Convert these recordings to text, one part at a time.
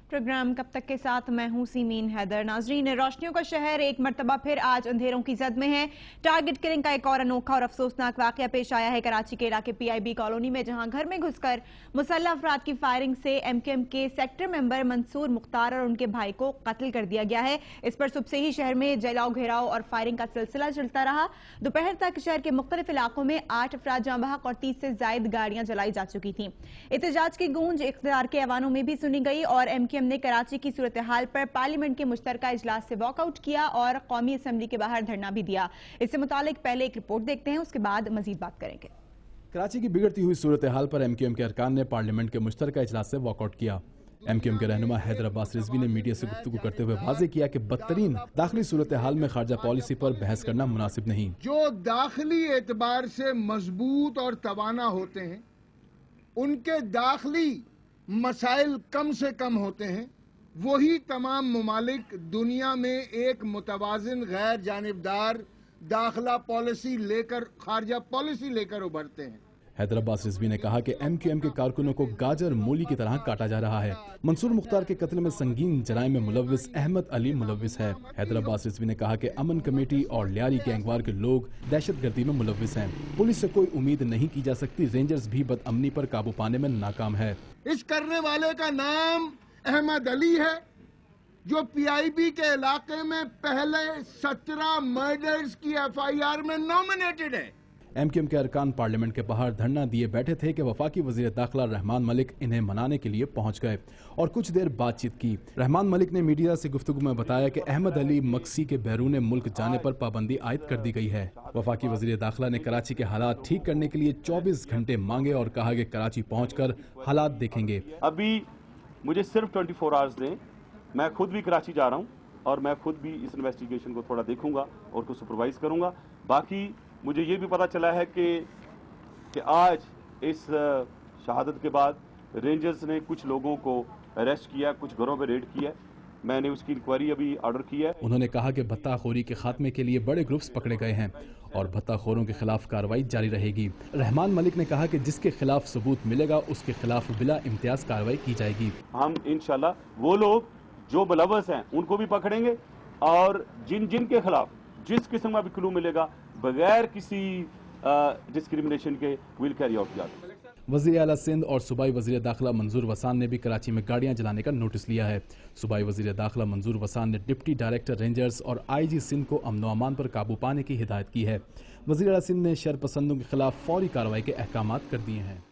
Programme कब तक के साथ मैं हूं सीमीन हैदर। नाजरीन, रोशनियों का शहर एक मरतबा फिर आज अंधेरों की जद में है। टारगेट किलिंग का एक और अनोखा और अफसोसनाक वाकया पेश आया है कराची के इलाके PIB कॉलोनी में, जहां घर में घुसकर मुसल्लह अफराद की फायरिंग से MQM के सेक्टर मेंबर मंसूर मुख्तार और उनके भाई को कत्ल कर दिया गया है। इस पर सुबह से ही शहर में जलाओ घेराव और फायरिंग का सिलसिला चलता रहा। दोपहर तक शहर के मुख्तलिफ इलाकों में 8 अफराद जाँ बहक और 30 से जायद गाड़ियां जलाई जा चुकी थी। एहतजाज की गूंज इख्तियार के ऐवानों में भी सुनी गई और MQM ने कराची की सूरत हाल पर पार्लियामेंट के मुश्तरका इजलास से वॉकआउट किया और कौमी असेंबली के बाहर धरना भी दिया। इससे मुतालिक पहले एक रिपोर्ट देखते हैं, उसके बाद मजीद बात करेंगे। कराची की बिगड़ती हुई सूरत हाल पर MQM के अरकान ने पार्लियामेंट के मुश्तरका इजलास से वॉकआउट किया। MQM के रहनुमा हैदर अब्बास रिजवी ने मीडिया से गुफ्तगू करते हुए वाज़ेह किया कि बदतरीन दाखिली सूरत हाल में खारजा पॉलिसी पर बहस करना मुनासिब नहीं। जो दाखिली एतबार से मजबूत और तवाना होते हैं, उनके दाखिली मसाइल कम से कम होते हैं, वही तमाम मुमालिक दुनिया में एक मुतवाज़िन गैर जानिबदार दाखिला पॉलिसी लेकर खारजा पॉलिसी लेकर उभरते हैं। हैदर अब्बास रिजवी ने कहा कि MQM के कारकुनों को गाजर मूली की तरह काटा जा रहा है। मंसूर मुख्तार के कत्ल में संगीन जराइम में मुलव्विस अहमद अली मुलव्विस है। हैदर अब्बास रिजवी ने कहा कि अमन कमेटी और लियारी गैंगवार के लोग दहशतगर्दी में मुलव्विस हैं। पुलिस से कोई उम्मीद नहीं की जा सकती। रेंजर्स भी बदअमनी पर काबू पाने में नाकाम है। इस करने वाले का नाम अहमद अली है, जो PIB के इलाके में पहले 17 मर्डर्स की FIR में नॉमिनेटेड है। MQM के अरकान पार्लियामेंट के बाहर धरना दिए बैठे थे कि वफाकी वजीर दाखिला रहमान मलिक इन्हें मनाने के लिए पहुंच गए और कुछ देर बातचीत की। रहमान मलिक ने मीडिया से गुफ्तगू में बताया कि अहमद अली मक्सी के बैरून मुल्क जाने पर पाबंदी आयद कर दी गई है। वफाकी वजीर दाखिला ने कराची के हालात ठीक करने के लिए 24 घंटे मांगे और कहा कि कराची पहुंचकर हालात देखेंगे। अभी मुझे सिर्फ 24 आवर्स दें, मैं खुद भी कराची जा रहा हूँ और मैं खुद भी इस इन्वेस्टिगेशन को थोड़ा देखूंगा और को सुपरवाइज करूंगा। बाकी मुझे ये भी पता चला है कि आज इस शहादत के बाद रेंजर्स ने कुछ लोगों को अरेस्ट किया, कुछ घरों पर रेड किया। मैंने उसकी इंक्वायरी अभी ऑर्डर की है। उन्होंने कहा कि भत्ताखोरी के खात्मे के लिए बड़े ग्रुप्स पकड़े गए हैं और भत्ताखोरों के खिलाफ कार्रवाई जारी रहेगी। रहमान मलिक ने कहा कि जिसके खिलाफ सबूत मिलेगा उसके खिलाफ बिला इम्तियाज कार्रवाई की जाएगी। हम इंशाल्लाह वो लोग जो मुलव्वस हैं उनको भी पकड़ेंगे और जिन के खिलाफ जिस किस्म का भी क्लू मिलेगा बगैर किसी डिस्क्रिमिनेशन के विल कैरी आउट किया। वज़ीर आला सिंध और सूबाई वज़ीर दाखिला मंजूर वसान ने भी कराची में गाड़ियां जलाने का नोटिस लिया है। सूबाई वज़ीर दाखिला मंजूर वसान ने डिप्टी डायरेक्टर रेंजर्स और IG सिंध को अमन व अमान पर काबू पाने की हिदायत की है। वज़ीर आला सिंध ने शरपसंदों के खिलाफ फौरी कार्रवाई के अहकामात कर दिए हैं।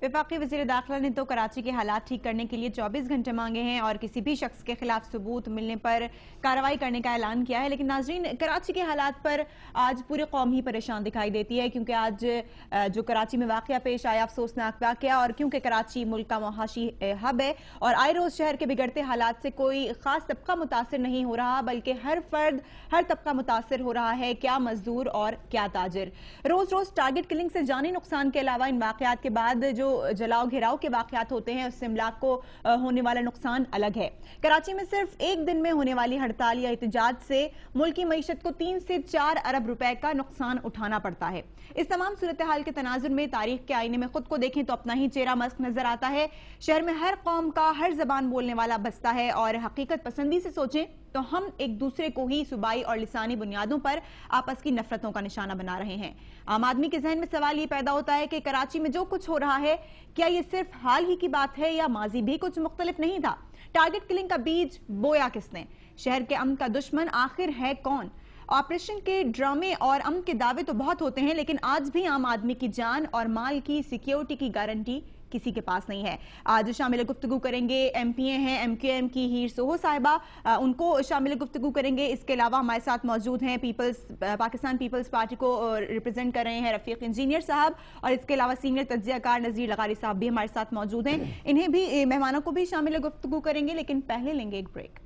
वफाकी वज़ीर दाखिला ने तो कराची के हालात ठीक करने के लिए 24 घंटे मांगे हैं और किसी भी शख्स के खिलाफ सबूत मिलने पर कार्रवाई करने का ऐलान किया है। लेकिन नाजरीन, कराची के हालात पर आज पूरी कौम ही परेशान दिखाई देती है, क्योंकि आज जो कराची में वाकया पेश आया, अफसोसनाक वाकया, और क्योंकि कराची मुल्क का मुआशी हब है और आए रोज शहर के बिगड़ते हालात से कोई खास तबका मुतासर नहीं हो रहा, बल्कि हर फर्द हर तबका मुतासर हो रहा है, क्या मजदूर और क्या ताजिर। रोज रोज टारगेट किलिंग से जानी नुकसान के अलावा इन वाकयात के बाद जो जलाओ घेराव के वाकयात होते हैं, उससे इमलाक को होने वाला नुकसान अलग है। कराची में सिर्फ एक दिन में होने वाली हड़ताल या एहतजाज से मुल्क की मईशत को 3 से 4 अरब रुपए का नुकसान उठाना पड़ता है। इस तमाम सूरत हाल के तनाजुर में तारीख के आईने में खुद को देखें तो अपना ही चेहरा मस्क नजर आता है। शहर में हर कौम का हर जबान बोलने वाला बसता है और हकीकत पसंदी से सोचें तो हम एक दूसरे को ही सूबाई और लिसानी बुनियादों पर आपस की नफरतों का निशाना बना रहे हैं। आम आदमी के जहन में सवाल ये पैदा होता है कि कराची में जो कुछ हो रहा है, क्या ये सिर्फ हाल ही की बात है या माजी भी कुछ मुख्तलिफ नहीं था? टारगेट किलिंग का बीज बोया किसने? शहर के अमन का दुश्मन आखिर है कौन? ऑपरेशन के ड्रामे और अमन के दावे तो बहुत होते हैं, लेकिन आज भी आम आदमी की जान और माल की सिक्योरिटी की गारंटी किसी के पास नहीं है। आज शामिल गुफ्तगू करेंगे MPA हैं MQM की हीर सोहो साहिबा, उनको शामिल गुफ्तगू करेंगे। इसके अलावा हमारे साथ मौजूद हैं पाकिस्तान पीपल्स पार्टी को रिप्रेजेंट कर रहे हैं रफीक इंजीनियर साहब, और इसके अलावा सीनियर तज्जियाकार नज़ीर लगारी साहब भी हमारे साथ मौजूद हैं। इन्हें भी मेहमानों को भी शामिल गुफ्तगू करेंगे, लेकिन पहले लेंगे एक ब्रेक।